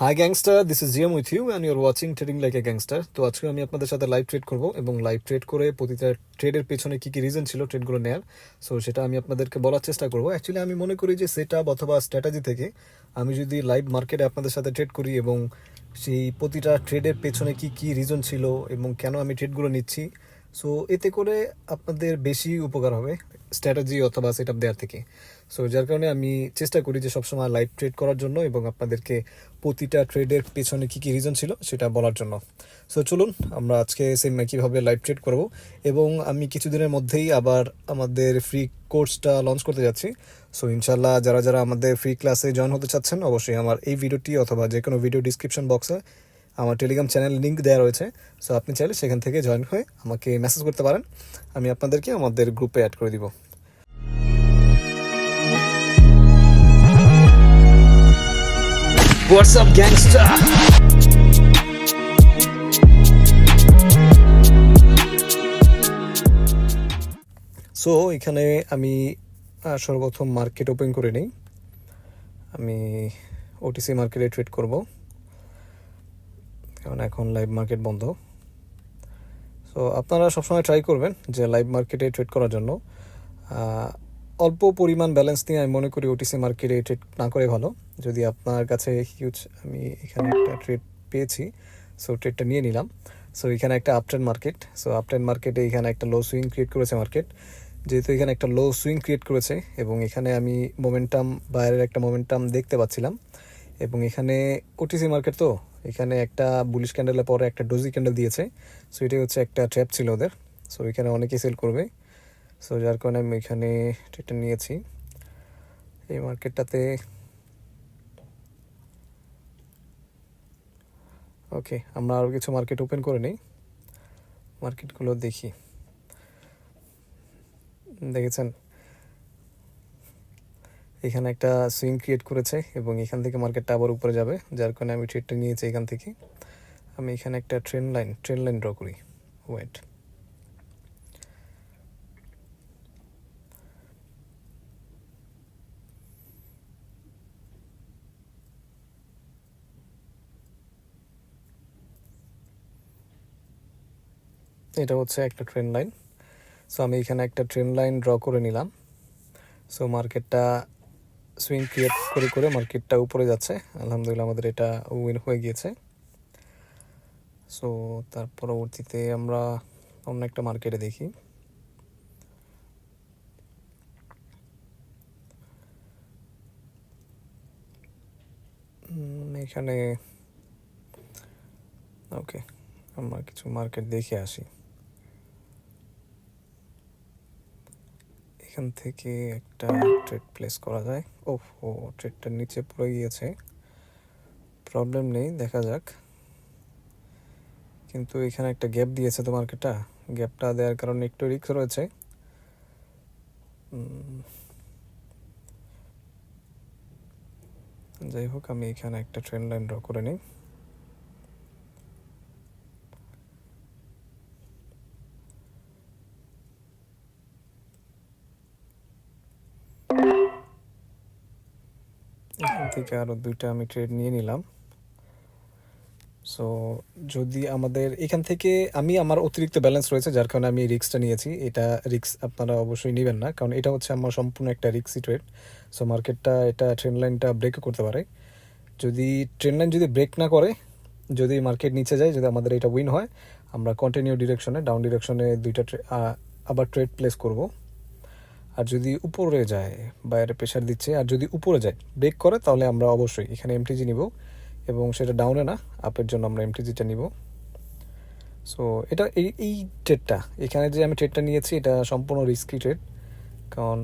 High gangster, this is GM with you and you're watching trading like a gangster. তো আজকে আমি আপনাদের সাথে লাইভ ট্রেড করব এবং লাইভ ট্রেড করে প্রতিটা ট্রেডের পেছনে কী কী রিজন ছিল ট্রেডগুলো নেওয়ার, সো সেটা আমি আপনাদেরকে বলার চেষ্টা করবো। অ্যাকচুয়ালি আমি মনে করি যে সেট আপ অথবা স্ট্র্যাটেজি থেকে আমি যদি লাইভ মার্কেটে আপনাদের সাথে ট্রেড করি এবং সেই প্রতিটা ট্রেডের পেছনে কী কী রিজন ছিল এবং কেন আমি ট্রেডগুলো নিচ্ছি, সো এতে করে আপনাদের বেশি উপকার হবে স্ট্র্যাটেজি অথবা সেট আপ দেওয়ার থেকে। সো যার কারণে আমি চেষ্টা করি যে সবসময় লাইভ ট্রেড করার জন্য এবং আপনাদেরকে প্রতিটা ট্রেডের পেছনে কী কী রিজন ছিল সেটা বলার জন্য। সো চলুন আমরা আজকে সেম কীভাবে লাইভ ট্রেড করব, এবং আমি কিছুদিনের মধ্যেই আবার আমাদের ফ্রি কোর্সটা লঞ্চ করতে যাচ্ছি। সো ইনশাল্লাহ যারা যারা আমাদের ফ্রি ক্লাসে জয়েন হতে চাচ্ছেন, অবশ্যই আমার এই ভিডিওটি অথবা যে কোনো ভিডিও ডিসক্রিপশন বক্সে আমার টেলিগ্রাম চ্যানেল লিঙ্ক দেওয়া রয়েছে। সো আপনি চাইলে সেখান থেকে জয়েন হয়ে আমাকে মেসেজ করতে পারেন, আমি আপনাদেরকে আমাদের গ্রুপে অ্যাড করে দিব। What's up, gangster? সো এখানে আমি সর্বপ্রথম মার্কেট ওপেন করে নিই। আমি ওটিসি মার্কেটে ট্রেড করব, কারণ এখন লাইভ মার্কেট বন্ধ। সো আপনারা সবসময় ট্রাই করবেন যে লাইভ মার্কেটে ট্রেড করার জন্য অল্প পরিমাণ ব্যালেন্স নিয়ে আমি মনে করি ওটিসি মার্কেটে ট্রেড না করে ভালো। যদি আপনার কাছে হিউজ, আমি এখানে একটা ট্রেড পেয়েছি, সো ট্রেডটা নিয়ে নিলাম। সো এখানে একটা আপট্রেন্ড মার্কেট, সো আপট্রেন্ড মার্কেটে এখানে একটা লো সুইং ক্রিয়েট করেছে মার্কেট। যেহেতু এখানে একটা লো সুইং ক্রিয়েট করেছে এবং এখানে আমি মোমেন্টাম, বাইরের একটা মোমেন্টাম দেখতে পাচ্ছিলাম, এবং এখানে ওটিসি মার্কেট তো এখানে একটা বুলিশ ক্যান্ডেলের পরে একটা ডোজি ক্যান্ডেল দিয়েছে। সো এটাই হচ্ছে একটা ট্র্যাপ ছিল ওদের। সো এখানে অনেকেই সেল করবে, সো যার কারণে আমি এখানে ট্রেডটা নিয়েছি এই মার্কেটটাতে। ওকে, আমরা আরও কিছু মার্কেট ওপেন করে নিই, মার্কেটগুলো দেখি। দেখেছেন এখানে একটা সুইং ক্রিয়েট করেছে এবং এখান থেকে মার্কেটটা আবার উপরে যাবে, যার কারণে আমি ট্রেডটা নিয়েছি এখান থেকে। আমি এখানে একটা ট্রেন্ড লাইন ড্র করি। ওয়েট, এটা হচ্ছে একটা ট্রেন্ড লাইন। সো আমি এখানে একটা ট্রেন্ড লাইন ড্র করে নিলাম। সো মার্কেটটা সুইং ক্রিয়েট করে করে মার্কেটটা উপরে যাচ্ছে, আলহামদুলিল্লাহ আমাদের এটা উইন হয়ে গিয়েছে। সো তার পরবর্তীতে আমরা অন্য একটা মার্কেটে দেখি। এখানে ওকে, আমরা কিছু মার্কেট দেখে আসি। এখান থেকে একটা ট্রেড প্লেস করা যায়। ও ট্রেডটা নিচে পড়ে গিয়েছে, প্রবলেম নেই, দেখা যাক। কিন্তু এখানে একটা গ্যাপ দিয়েছে তো মার্কেটটা, গ্যাপটা দেওয়ার কারণে একটু রিস্ক রয়েছে। যাই হোক, আমি এখানে একটা ট্রেন্ড লাইন ড্র করে নিই। এখান থেকে আরও দুইটা আমি ট্রেড নিয়ে নিলাম। সো যদি আমাদের এখান থেকে আমার অতিরিক্ত ব্যালেন্স রয়েছে, যার কারণে আমি রিস্কটা নিয়েছি। এটা রিস্ক আপনারা অবশ্যই নেবেন না, কারণ এটা হচ্ছে আমার সম্পূর্ণ একটা রিস্কি ট্রেড। সো মার্কেটটা এটা ট্রেন্ড লাইনটা ব্রেকও করতে পারে। যদি ট্রেন্ড লাইন যদি ব্রেক না করে, যদি মার্কেট নিচে যায়, যদি আমাদের এটা উইন হয়, আমরা কন্টিনিউ ডিরেকশনে, ডাউন ডিরেকশনে দুইটা আবার ট্রেড প্লেস করব। আর যদি উপরে যায়, বাইরে প্রেশার দিচ্ছে, আর যদি উপরে যায় ব্রেক করে, তাহলে আমরা অবশ্যই এখানে এমটিজি নিব, এবং সেটা ডাউনে না, আপের জন্য আমরা এমটিজিটা নিব। সো এটা এই ট্রেডটা, এখানে যে আমি ট্রেডটা নিয়েছি, এটা সম্পূর্ণ রিস্কি ট্রেড, কারণ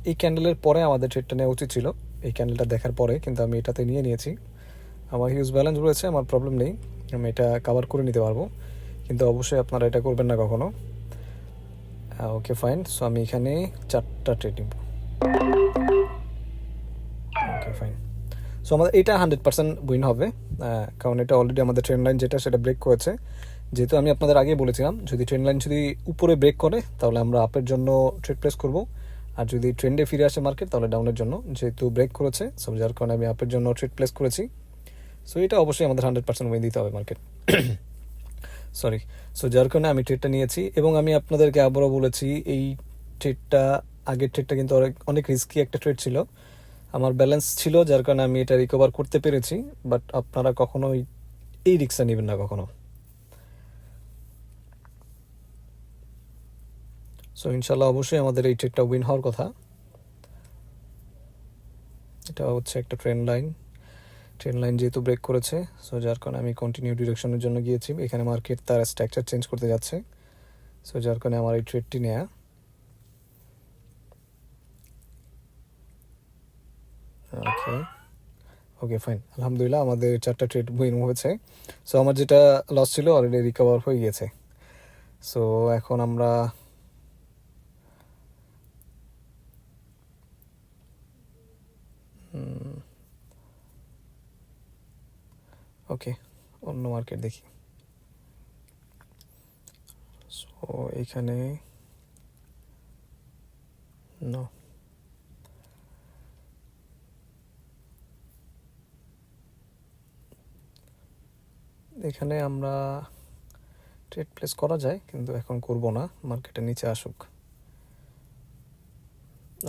এই ক্যান্ডেলের পরে আমাদের ট্রেডটা নেওয়া উচিত ছিল, এই ক্যান্ডেলটা দেখার পরে, কিন্তু আমি এটাতে নিয়েছি। আমার হিউজ ব্যালেন্স রয়েছে, আমার প্রবলেম নেই, আমি এটা কভার করে নিতে পারবো, কিন্তু অবশ্যই আপনারা এটা করবেন না কখনো। ওকে ফাইন, সো আমি এখানে 4টা ট্রেড নিব। ওকে ফাইন, সো আমাদের এটা 100% উইন হবে, কারণ এটা অলরেডি আমাদের ট্রেন্ড লাইন যেটা, সেটা ব্রেক করেছে। যেহেতু আমি আপনাদের আগে বলেছিলাম, যদি ট্রেন্ড লাইন যদি উপরে ব্রেক করে, তাহলে আমরা আপের জন্য ট্রেড প্লেস করব, আর যদি ট্রেন্ডে ফিরে আসে মার্কেট, তাহলে ডাউনের জন্য। যেহেতু ব্রেক করেছে, সো যার কারণে আমি আপের জন্য ট্রেড প্লেস করেছি। সো এটা অবশ্যই আমাদের 100% উইন দিতে হবে মার্কেট। সরি। সো যার কারণে আমি ট্রেডটা নিয়েছি এবং আমি আপনাদেরকে আবারও বলেছি এই ট্রেডটা, আগের ট্রেডটা কিন্তু অনেক অনেক রিস্কি একটা ট্রেড ছিল। আমার ব্যালেন্স ছিল যার কারণে আমি এটা রিকভার করতে পেরেছি, বাট আপনারা কখনোই এই রিস্কটা নেবেন না কখনো। সো ইনশাল্লাহ অবশ্যই আমাদের এই ট্রেডটা উইন হওয়ার কথা। এটা হচ্ছে একটা ট্রেন লাইন যেহেতু ব্রেক করেছে, সো যার কারণে আমি কন্টিনিউ ডিরেকশনের জন্য গিয়েছি। এখানে মার্কেট তার স্ট্রাকচার চেঞ্জ করতে যাচ্ছে, সো যার কারণে আমার এই ট্রেডটি নেয়া। ওকে ওকে ফাইন, আলহামদুলিল্লাহ আমাদের 4টা ট্রেড উইন হয়েছে। সো আমার যেটা লস ছিল অলরেডি রিকভার হয়ে গিয়েছে। সো এখন আমরা ওকে অন্য মার্কেট দেখি। সো এখানে নো, এখানে আমরা ট্রেড প্লেস করা যায় কিন্তু এখন করব না, মার্কেটের নিচে আসুক।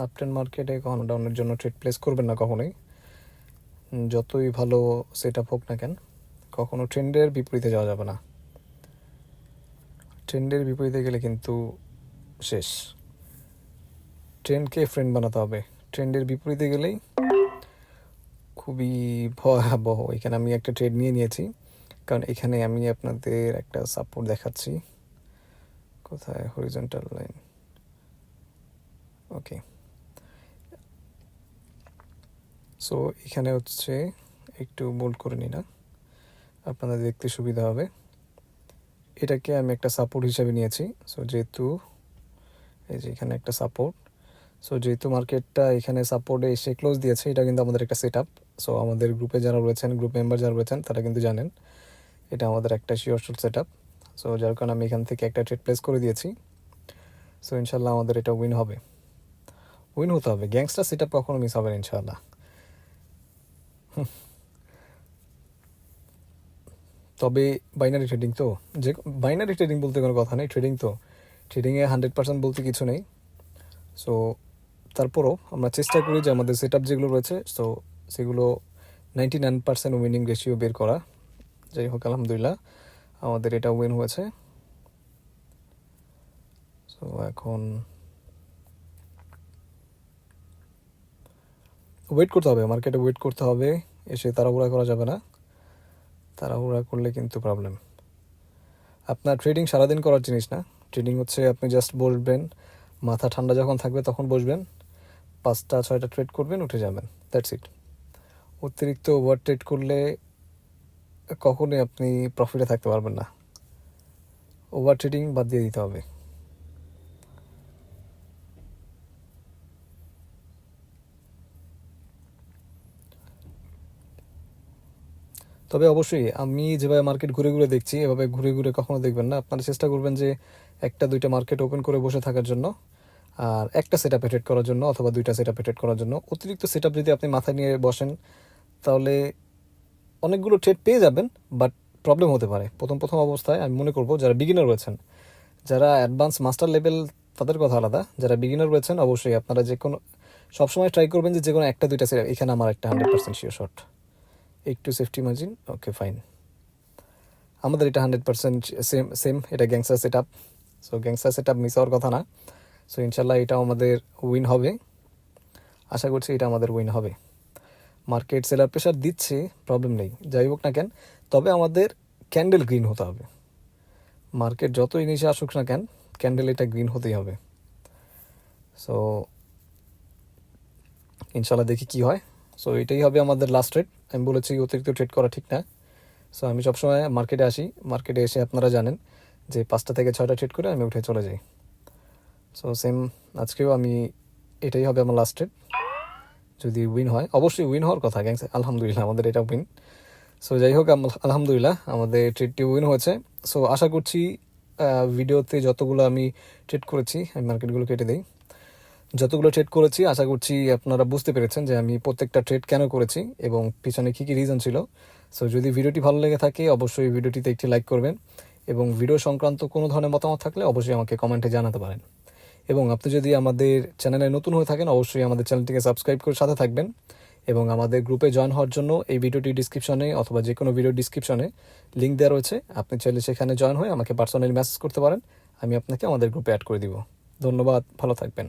আপ ট্রেন্ড মার্কেটে কখনো ডাউনের জন্য ট্রেড প্লেস করবেন না কখনোই, যতই ভালো সেট আপ হোক না কেন, কখনো ট্রেন্ডের বিপরীতে যাওয়া যাবে না। ট্রেন্ডের বিপরীতে গেলে কিন্তু শেষ। ট্রেন্ডকে ফ্রেন্ড বানাতে হবে, ট্রেন্ডের বিপরীতে গেলেই খুবই ভয়াবহ। এখানে আমি একটা ট্রেড নিয়েছি, কারণ এখানে আমি আপনাদের একটা সাপোর্ট দেখাচ্ছি। কোথায়? Horizontal line. ওকে, সো এখানে হচ্ছে একটু বোল্ড করে নিই না, আপনাদের দেখতে সুবিধা হবে। এটাকে আমি একটা সাপোর্ট হিসাবে নিয়েছি। সো যেহেতু এই যে এখানে একটা সাপোর্ট, সো যেহেতু মার্কেটটা এখানে সাপোর্টে এসে ক্লোজ দিয়েছে, এটা কিন্তু আমাদের একটা সেট আপ। সো আমাদের গ্রুপে যারা রয়েছেন, গ্রুপ মেম্বার যারা রয়েছেন তারা কিন্তু জানেন এটা আমাদের একটা শিওর সেট আপ। সো যার কারণে আমি এখান থেকে একটা ট্রেড প্লেস করে দিয়েছি। সো ইনশাল্লাহ আমাদের এটা উইন হবে, উইন হতে হবে। গ্যাংস্টার সেট আপ কখনো মিস হবে না ইনশাল্লাহ। তবে বাইনারি ট্রেডিং তো, যে বাইনারি ট্রেডিং বলতে কোনো কথা নেই, ট্রেডিং তো, ট্রেডিংয়ে 100% বলতে কিছু নেই। সো তারপরও আমরা চেষ্টা করি যে আমাদের সেট আপ যেগুলো রয়েছে, সো সেগুলো 99% উইনিং রেশিও বের করা। যাই হোক আলহামদুলিল্লাহ আমাদের এটা উইন হয়েছে। সো এখন ওয়েট করতে হবে, মার্কেটে ওয়েট করতে হবে, এসে তাড়াহুড়া করা যাবে না, তাড়াহুড়া করলে কিন্তু প্রবলেম। আপনার ট্রেডিং সারাদিন করার জিনিস না, ট্রেডিং হচ্ছে আপনি জাস্ট বসবেন, মাথা ঠান্ডা যখন থাকবে তখন বসবেন, 5টা 6টা ট্রেড করবেন, উঠে যাবেন, দ্যাটস ইট। অতিরিক্ত ওভার ট্রেড করলে কখনোই আপনি প্রফিটে থাকতে পারবেন না। ওভার ট্রেডিং বাদ দিয়ে দিতে হবে। তবে অবশ্যই আমি যেভাবে মার্কেট ঘুরে ঘুরে দেখছি, এভাবে ঘুরে ঘুরে কখনো দেখবেন না। আপনারা চেষ্টা করবেন যে 1টা 2টা মার্কেট ওপেন করে বসে থাকার জন্য, আর একটা সেট আপে ট্রেড করার জন্য, অথবা 2টা সেট আপে ট্রেড করার জন্য। অতিরিক্ত সেট আপ যদি আপনি মাথায় নিয়ে বসেন তাহলে অনেকগুলো ট্রেড পেয়ে যাবেন, বাট প্রবলেম হতে পারে প্রথম প্রথম অবস্থায়। আমি মনে করবো যারা বিগিনার রয়েছেন, যারা অ্যাডভান্স মাস্টার লেভেল তাদের কথা আলাদা, যারা বিগিনার রয়েছেন অবশ্যই আপনারা যে কোনো সবসময় ট্রাই করবেন যে কোনো 1টা 2টা সেট। এখানে আমার একটা 100% শিওর শট, একটু সেফটি মার্জিন, ওকে ফাইন। আমাদের এটা 100% সেম সেম, এটা gangster set up. So gangster set up miss হওয়ার কথা না। সো ইনশাল্লাহ এটাও আমাদের উইন হবে, আশা করছি এটা আমাদের উইন হবে। মার্কেট সেলার প্রেশার দিচ্ছে, প্রবলেম নেই, যাই হোক না কেন, তবে আমাদের ক্যান্ডেল গ্রিন হতে হবে। মার্কেট যতই নিচে আসুক না কেন, ক্যান্ডেল এটা গ্রিন হতেই হবে। সো ইনশাল্লাহ দেখি কি হয়। সো এটাই হবে আমাদের লাস্ট ট্রেড। আমি বলেছি অতিরিক্ত ট্রেড করা ঠিক না। সো আমি সবসময় মার্কেটে আসি, মার্কেটে এসে আপনারা জানেন যে 5টা থেকে 6টা ট্রেড করে আমি উঠে চলে যাই। সো সেম আজকেও আমি, এটাই হবে আমার লাস্ট ট্রেড। যদি উইন হয়, অবশ্যই উইন হওয়ার কথা গ্যাংস, আলহামদুলিল্লাহ আমাদের এটা উইন। সো যাই হোক আলহামদুলিল্লাহ আমাদের ট্রেডটি উইন হয়েছে। সো আশা করছি ভিডিওতে যতগুলো আমি ট্রেড করেছি, আমি মার্কেটগুলো কেটে দিই, যতগুলো ট্রেড করেছি আশা করছি আপনারা বুঝতে পেরেছেন যে আমি প্রত্যেকটা ট্রেড কেন করেছি এবং পিছনে কী কী রিজন ছিল। সো যদি ভিডিওটি ভালো লেগে থাকে অবশ্যই ভিডিওটিতে একটি লাইক করবেন এবং ভিডিও সংক্রান্ত কোনো ধরনের মতামত থাকলে অবশ্যই আমাকে কমেন্টে জানাতে পারেন। এবং আপনি যদি আমাদের চ্যানেলে নতুন হয়ে থাকেন অবশ্যই আমাদের চ্যানেলটিকে সাবস্ক্রাইব করে সাথে থাকবেন এবং আমাদের গ্রুপে জয়েন হওয়ার জন্য এই ভিডিওটি ডিসক্রিপশনে অথবা যে কোনো ভিডিও ডিসক্রিপশনে লিঙ্ক দেওয়া রয়েছে, আপনি চাইলে সেখানে জয়েন হয়ে আমাকে পার্সোনালি মেসেজ করতে পারেন, আমি আপনাকে আমাদের গ্রুপে অ্যাড করে দিব। ধন্যবাদ, ভালো থাকবেন।